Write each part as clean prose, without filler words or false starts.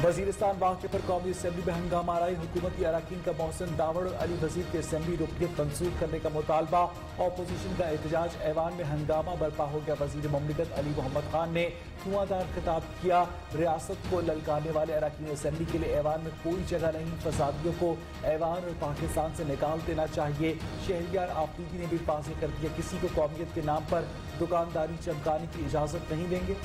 वजीरिस्तान वाक़े पर कौमी असम्बली में हंगामा आराई। हुकूमती अरकान का मोहसिन दावड़ और अली वजीर के असम्बली रुकनीत मंसूख करने का मुतालबा। अपोजिशन का एहतजाज। ऐवान में हंगामा बर्पा हो गया। वजीर मुमलिकत अली मोहम्मद खान ने धुआंधार खिताब किया। रियासत को ललकारने वाले अरकान असम्बली के लिए ऐवान में कोई जगह नहीं। फसादियों को ऐवान और पाकिस्तान से निकाल देना चाहिए। शहरियार आफरीदी ने भी वाज़ेह कर दिया, किसी को कौमियत के नाम पर दुकानदारी चमकाने की इजाजत नहीं देंगे।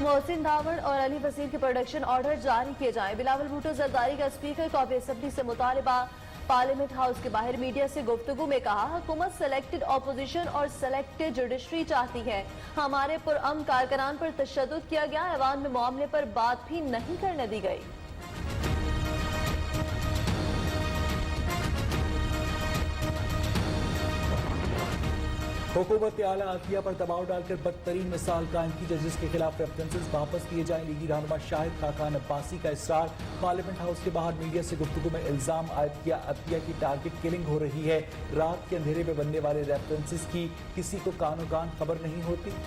मोहसिन दावड़ और अली वजीर के प्रोडक्शन ऑर्डर जारी किए जाएं। बिलावल भुट्टो जरदारी का स्पीकर कौमी असम्बली से मुतालबा। पार्लियामेंट हाउस के बाहर मीडिया से गुफ्तगू में कहा, हुकूमत सेलेक्टेड अपोजिशन और सेलेक्टेड जुडिशरी चाहती है। हमारे पुरअमन कारकुनान पर तशद्दुद किया गया। ऐवान में मामले पर बात भी नहीं करने दी गई। हुकूमत आला अतिया पर दबाव डालकर बदतरीन मिसाल कायम की। जजेस के खिलाफ रेफरेंसेस वापस लिए जाएं। लीगी रहनुमा शाहिद खाकान अब्बासी का इसरार। पार्लियामेंट हाउस के बाहर मीडिया से गुफ्तगू में इल्जाम आयद किया, अतिया की टारगेट किलिंग हो रही है। रात के अंधेरे में बनने वाले रेफरेंसेस की किसी को कानो कान खबर नहीं होती।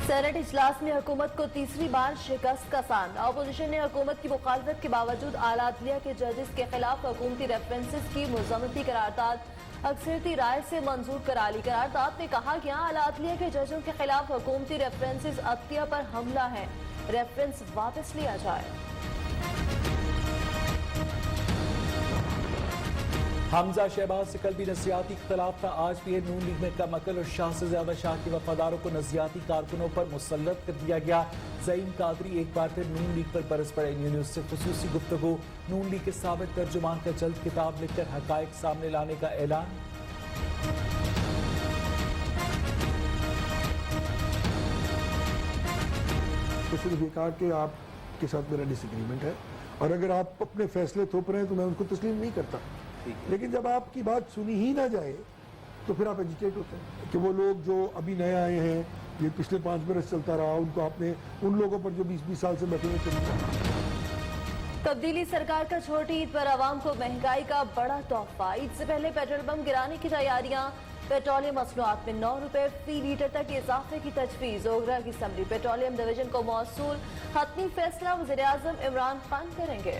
सेनेट इजलास में हुकूमत को तीसरी बार शिकस्त का सामना। अपोजिशन ने हुकूमत की मुखालफत के बावजूद आला अदलिया के जजेस के खिलाफ हुकूमती रेफरेंसेस की मुज़म्मती करारदाद अक्सरियती राय से मंजूर करा ली। करारदाद में कहा गया, आला अदलिया के जजों के खिलाफ हुकूमती रेफरेंसेस अतिया पर हमला है। रेफरेंस वापस लिया जाए। हमजा शहबाज से कल भी नसियाती इख्तलाफ था। आज भी नून लीग में कम अकल और शाह से ज्यादा शाह के वफादारों को नसियाती कारकुनों पर मुसल्लत कर दिया गया। ज़ईम कादरी एक बार फिर नून लीग पर बरस पड़े। न्यूज़ से खुसूसी गुफ्तगू। नून लीग के साबिक तर्जुमान का जल्द किताब लिखकर हकायक सामने लाने का ऐलान। तो सिर्फ ये कहा कि आपके साथ मेरा डिसएग्रीमेंट है और अगर आप अपने फैसले थोप रहे हैं तो मैं उनको तस्लीम नहीं करता। लेकिन जब आपकी बात सुनी ही ना जाए तो फिर आप एजिटेट होते हैं कि वो लोग जो अभी नए आए हैं, ये पिछले 5 बरस चलता रहा, उनको आपने उन लोगों पर जो 20-20 साल से बैठे हुए चलते। तब्दीली सरकार का छोटी ईद पर आवाम को महंगाई का बड़ा तोहफा। ईद से पहले पेट्रोल पंप गिराने की तैयारियां। पेट्रोलियम मसनूआत में 9 रुपए फी लीटर तक इजाफे की तजवीज़। ओगरा की असम्बली पेट्रोलियम डिवीजन को मौसूल। हतमी फैसला वज़ीर आज़म इमरान खान करेंगे।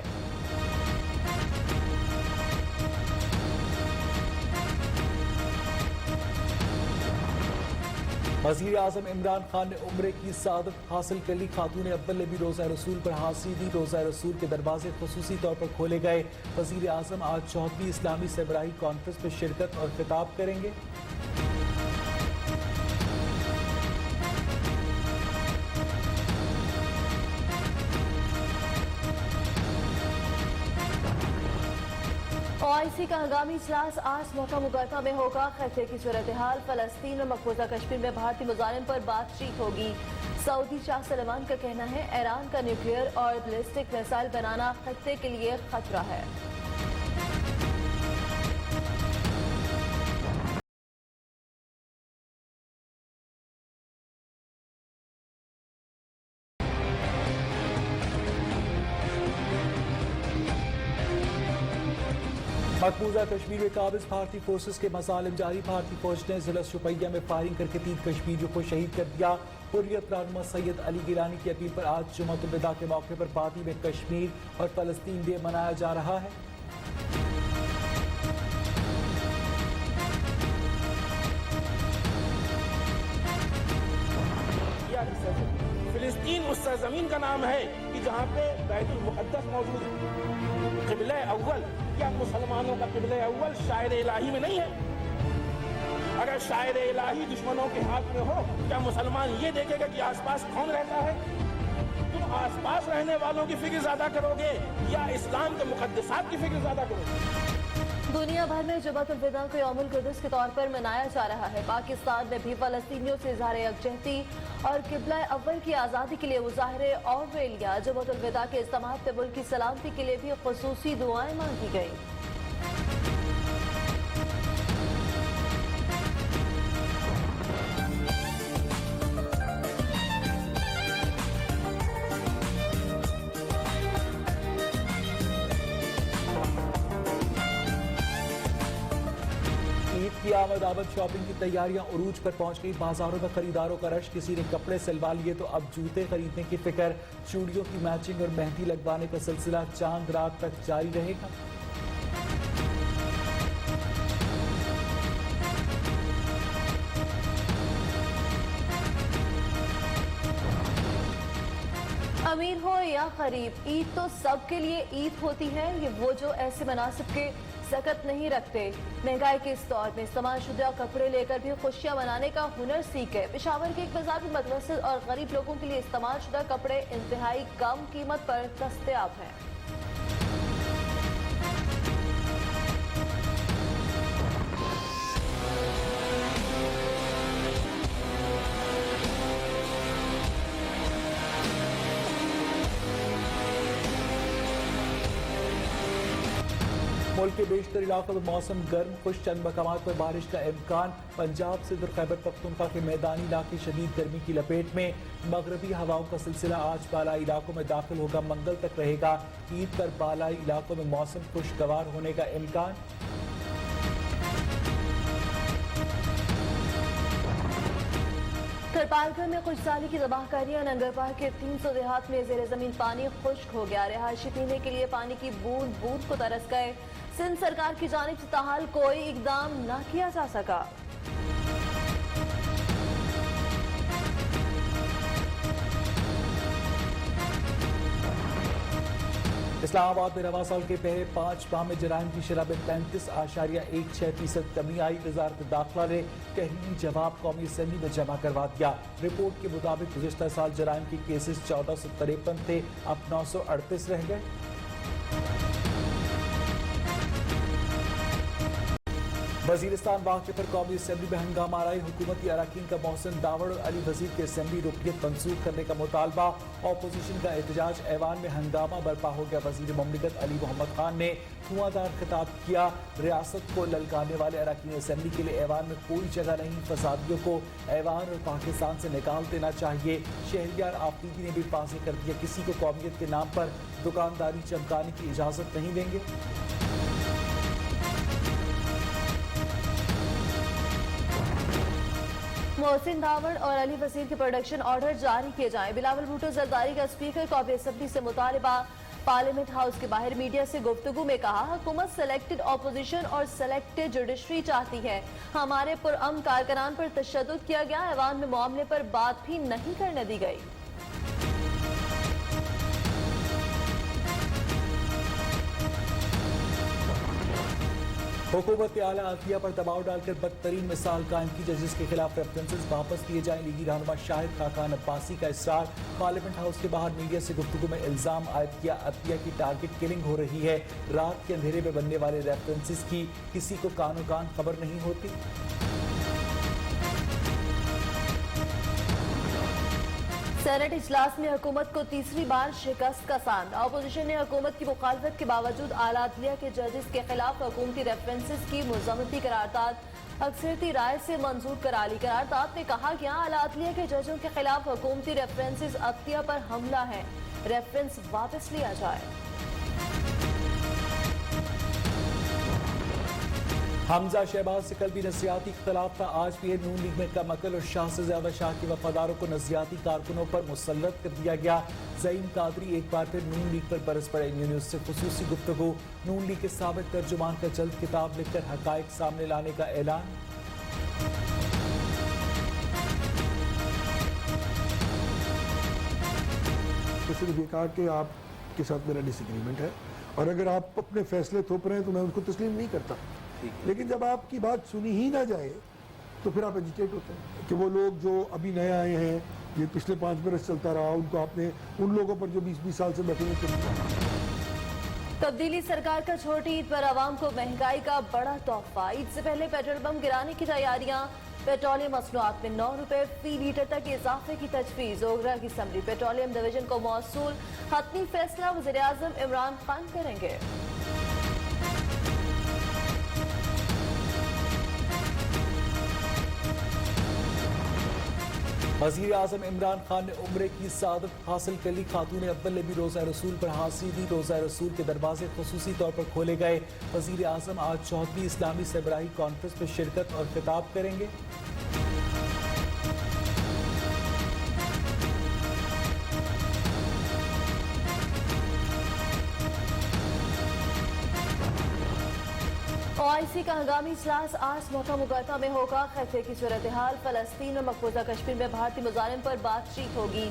वज़ीर आज़म इमरान खान ने उम्रे की सादत हासिल कर ली। खातून अव्वल ने भी रोज़ा रसूल पर हाजिरी दी। रोज़ा रसूल के दरवाजे खुसूसी तौर पर खोले गए। वज़ीर आज़म आज 4वीं इस्लामी सरबराही कॉन्फ्रेंस में शिरकत और खिताब करेंगे। OIC का हंगामी इजलास आज मौका मुगलता में होगा। खतरे की सूरत हाल, फलस्तीन और मकबूजा कश्मीर में भारतीय मुजाहिरीन पर बातचीत होगी। सऊदी शाह सलमान का कहना है, ईरान का न्यूक्लियर और बैलिस्टिक मिसाइल बनाना खतरे के लिए खतरा है। मकबूजा कश्मीर में काबिज भारतीय फोर्सेस के मसालिम जारी। भारतीय फौज ने जिला शुपैया में फायरिंग करके 3 कश्मीरियों को शहीद कर दिया। हुर्रियत रहनुमा सैयद अली गिलानी की अपील पर आज जुम्मतुल विदा के मौके पर पादी में कश्मीर और फलस्तीन डे मनाया जा रहा है। फिलिस्तीन उस सरजमीन का नाम है कि जहाँ पे बैतुल मुक़द्दस मौजूद है। क़िबला अव्वल, क्या मुसलमानों का क़िबला अव्वल शायर इलाही में नहीं है? अगर शायर इलाही दुश्मनों के हाथ में हो, क्या मुसलमान ये देखेगा कि आसपास कौन रहता है? तुम आसपास रहने वालों की फिक्र ज्यादा करोगे या इस्लाम के मुक़द्दसात की फिक्र ज्यादा करोगे? दुनिया भर में जुम्मतुल विदा को यौमुल कुद्स के तौर पर मनाया जा रहा है। पाकिस्तान में भी फलस्तीनियों से इज़हार यकजहती और क़िबला अव्वल की आज़ादी के लिए मुज़ाहरे और रैलियां। जुम्मतुल विदा के इज्तिमाअत पे मुल्क की सलामती के लिए भी ख़ुसूसी दुआएं मांगी गई। की आमद शॉपिंग की तैयारियां उरूज पर पहुंच गई। बाजारों में खरीदारों का रश। किसी ने कपड़े सिलवा लिए तो अब जूते खरीदने की फिक्र। चूड़ियों की मैचिंग और मेहंदी लगवाने का सिलसिला चांद रात तक जारी रहेगा। अमीर हो या गरीब, ईद तो सबके लिए ईद होती है। ये वो जो ऐसे मनासिब के सकत नहीं रखते। महंगाई के इस दौर में इस्तेमालशुदा कपड़े लेकर भी खुशियां मनाने का हुनर सीखे। पेशावर के एक बाजार में मतवसत और गरीब लोगों के लिए इस्तेमालशुदा कपड़े इंतहाई कम कीमत पर दस्तयाब हैं। मुल्क के बेशतर इलाकों में मौसम गर्म, कुछ चंद मकामात पर बारिश का इम्कान। पंजाब सिंध और खैबर पख्तूनख्वा के मैदानी इलाके शदीद गर्मी की लपेट में। मगरबी हवाओं का सिलसिला आज बालाई इलाकों में दाखिल होगा, मंगल तक रहेगा। ईद पर बालाई इलाकों में मौसम खुशगवार होने का इम्कान। करपालगढ़ में कुछ साली की तबाहकारियां। नंगरपार के 300 देहात में जेर जमीन पानी खुश्क हो गया। रिहायशी पीने के लिए पानी की बूंद बूंद को तरस गए। सिंध सरकार की जानिब से ताहाल कोई इकदाम न किया जा सका। इस्लामाबाद में रवा साल के पहले 5 माह में जराइम की शरह में 35.16% कमी आई। वजारत दाखिला ने तहरीरी जवाब कौमी असम्बली में जमा करवा दिया। रिपोर्ट के मुताबिक गुज़िश्ता साल जराइम के केसेस 1453 थे, अब 938 रह गए। वजीरिस्तान वाक़े पर कौमी असम्बली में हंगामा आई। हुकूमती अरकान का मोहसिन दावड़ और अली वजीर के असम्बली रुकनीत मंसूख करने का मुतालबा। अपोजिशन का एहतजाज। ऐवान में हंगामा बर्पा हो गया। वजीर ममलिकत अली मोहम्मद खान ने धुआंधार खिताब किया। रियासत को ललकारने वाले अरकान असम्बली के लिए ऐवान में कोई जगह नहीं। फसादियों को ऐवान और पाकिस्तान से निकाल देना चाहिए। शहरियार आफरीदी ने भी वाज़ेह कर दिया, किसी को कौमियत के नाम पर दुकानदारी चमकाने की इजाज़त नहीं देंगे। मोहसिन दावड़ और अली वजीर के प्रोडक्शन ऑर्डर जारी किए जाएं। बिलावल भुट्टो जरदारी का स्पीकर कौमी असम्बली से मुतालबा। पार्लियामेंट हाउस के बाहर मीडिया से गुफ्तगू में कहा, हुकूमत सेलेक्टेड ऑपोजिशन और सेलेक्टेड जुडिशरी चाहती है। हमारे पुरअमन कारकुनान पर तशद्दुद किया गया। ऐवान में मामले पर बात भी नहीं करने दी गई। हुकूमत आला अदलिया पर दबाव डालकर बदतरीन मिसाल कायम की। जजेस के खिलाफ रेफरेंसेस वापस लिए जाएं। लीगी रहनुमा शाहिद खाकान अब्बासी का इसरार। पार्लियामेंट हाउस के बाहर मीडिया से गुफ्तगू में इल्जाम आयद किया, अदलिया की टारगेट किलिंग हो रही है। रात के अंधेरे में बनने वाले रेफरेंसेस की किसी को कानो कान खबर नहीं होती। सेनेट इजलास में हुकूमत को तीसरी बार शिकस्त का सामना। अपोजिशन ने हुकूमत की मुखालफत के बावजूद आला अदलिया के जजेस के खिलाफ हुकूमती रेफरेंसेस की मुज़म्मती करारदाद अक्सरियती राय से मंजूर करा ली। करारदाद में कहा गया, आला अदलिया के जजों के खिलाफ हुकूमती रेफरेंसेस अदलिया पर हमला है, रेफरेंस वापस लिया जाए। हमजा शहबाज से कल भी नसियाती इख्तलाफ था, आज भी है। नून लीग में कम अकल और शाह से ज्यादा शाह के वफादारों को नसियाती कारकुनों पर मुसल्लत कर दिया गया। ज़ईम कादरी एक बार फिर नून लीग पर बरस पड़े। न्यूज़ से खुसूसी गुफ्तगू। नून लीग के साबिक तर्जुमान का जल्द किताब लिखकर हकायक सामने लाने का ऐलान। तो सिर्फ ये कहा कि आपके साथ मेरा डिसएग्रीमेंट है और अगर आप अपने फैसले थोप रहे हैं तो मैं उनको तस्लीम नहीं करता। लेकिन जब आपकी बात सुनी ही ना जाए तो फिर आप एजिटेट होते हैं कि वो लोग जो अभी नए आए हैं, ये पिछले 5 बरस चलता रहा, उनको आपने उन लोगों पर जो 20-20 साल से बैठे हुए। तब्दीली सरकार का छोटी ईद पर आवाम को महंगाई का बड़ा तोहफा। ईद से पहले पेट्रोल बम गिराने की तैयारियां। पेट्रोलियम मसनूआत में 9 रुपए फी लीटर तक इजाफे की तजवीज़। ओगरा की असम्बली पेट्रोलियम डिवीजन को मौसूल। हतमी फैसला वज़ीर आज़म इमरान खान करेंगे। वज़ीर आज़म इमरान खान ने उम्रे की सादत हासिल कर ली। खातून अव्वल ने भी रोज़ा रसूल पर हाजिरी दी। रोज़ा रसूल के दरवाजे खुसूसी तौर पर खोले गए। वज़ीर आज़म आज 4वीं इस्लामी सरबराही कॉन्फ्रेंस में शिरकत और खिताब करेंगे। OIC का हंगामी इजलास आज मौका मुकदमा में होगा। खतरे की सूरत हाल, फलस्तीन और मकबूजा कश्मीर में भारतीय मुजालिम पर बातचीत होगी।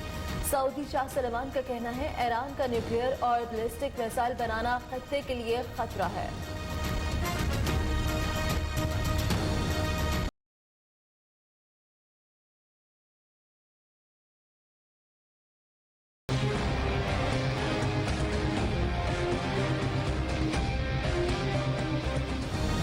सऊदी शाह सलमान का कहना है ईरान का न्यूक्लियर और बैलिस्टिक मिसाइल बनाना खतरे के लिए खतरा है।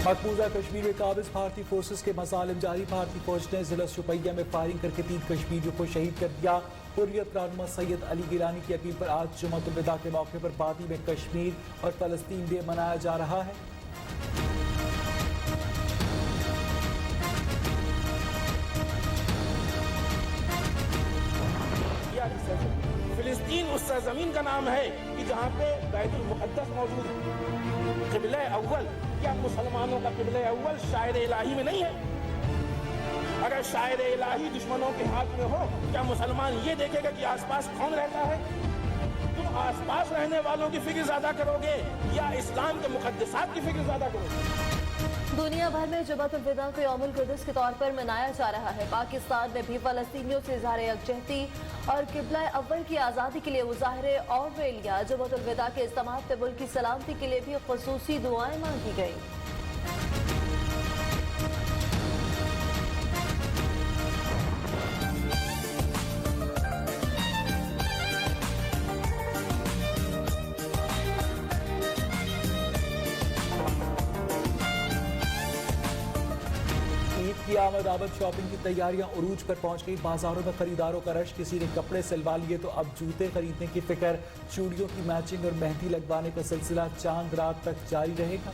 मकबूजा कश्मीर में काबिज भारतीय फोर्सेस के मसालिम जारी। भारतीय फौज ने जिला शुपैया में फायरिंग करके 3 कश्मीरियों को शहीद कर दिया। हुर्रियत रहनुमा सैयद अली गिलानी की अपील पर आज जुम्मतुल विदा के मौके पर वादी में कश्मीर और फलस्तीन डे मनाया जा रहा है। फिलिस्तीन उस सरजमीन का नाम है कि जहाँ पे बैतुल मुक़द्दस मौजूद है। क़िबला अव्वल, क्या मुसलमानों का क़िबला अव्वल शायर इलाही में नहीं है? अगर शायर इलाही दुश्मनों के हाथ में हो, क्या मुसलमान ये देखेगा कि आसपास कौन रहता है? तुम आसपास रहने वालों की फिक्र ज्यादा करोगे या इस्लाम के मुक़द्दसात की फिक्र ज्यादा करोगे? दुनिया भर में जुम्मतुल विदा को यौमुल कुद्स के तौर पर मनाया जा रहा है। पाकिस्तान में भी फलस्तीनियों से इज़हार यकजहती और क़िबला अव्वल की आज़ादी के लिए मुज़ाहरे और रैलियां। जुम्मतुल विदा के इज्तिमा पे मुल्क की सलामती के लिए भी ख़ुसूसी दुआएं मांगी गई। की आमद आमद शॉपिंग की तैयारियां उरूज पर पहुंच गई। बाजारों में खरीदारों का रश। किसी ने कपड़े सिलवा लिए तो अब जूते खरीदने की फिक्र। चूड़ियों की मैचिंग और मेहंदी लगवाने का सिलसिला चांद रात तक जारी रहेगा।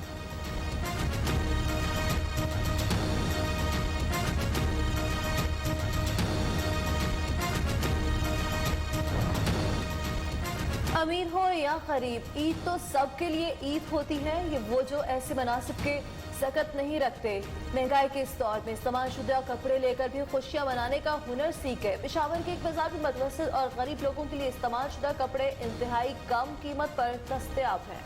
अमीर हो या गरीब, ईद तो सबके लिए ईद होती है। ये वो जो ऐसे मनासिब के सकत नहीं रखते। महंगाई के इस दौर में इस्तेमालशुदा कपड़े लेकर भी खुशियां मनाने का हुनर सीखे। पेशावर के एक बाजार में मतवसत और गरीब लोगों के लिए इस्तेमालशुदा कपड़े इंतहाई कम कीमत पर दस्तयाब हैं।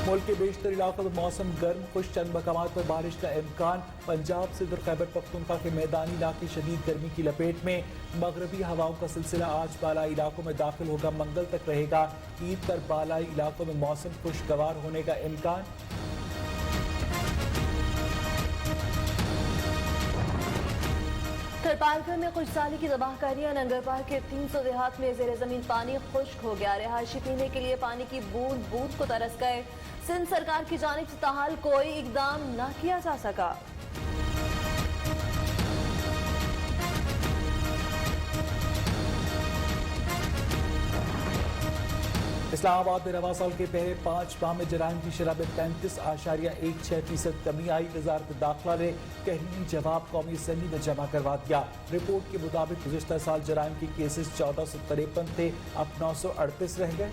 मुल्क के बेशतर इलाकों में मौसम गर्म खुश। चंद मकामात पर बारिश का इम्कान। पंजाब सिंध और खैबर पख्तूनख्वा के मैदानी इलाके शदीद गर्मी की लपेट में। मगरबी हवाओं का सिलसिला आज बालाई इलाकों में दाखिल होगा, मंगल तक रहेगा। ईद पर बालाई इलाकों में मौसम खुशगवार होने का इम्कान। थरपालकर में कुछ साली की तबाहकारियां। नंगरपार के 300 देहात में जेर जमीन पानी खुश्क हो गया। रिहायशी पीने के लिए पानी की बूंद बूंद को तरस गए। सिंध सरकार की जानिब से ताहाल कोई इकदाम न किया जा सका। इस्लामाबाद में रवा साल के पहले 5 माह में जराइम की शरह में 35.16% कमी आई। वजारत दाखिला ने तहरीरी जवाब कौमी असम्बली में जमा करवा दिया। रिपोर्ट के मुताबिक गुज़िश्ता साल जराइम के केसेस 1453 थे, अब 938 रह गए।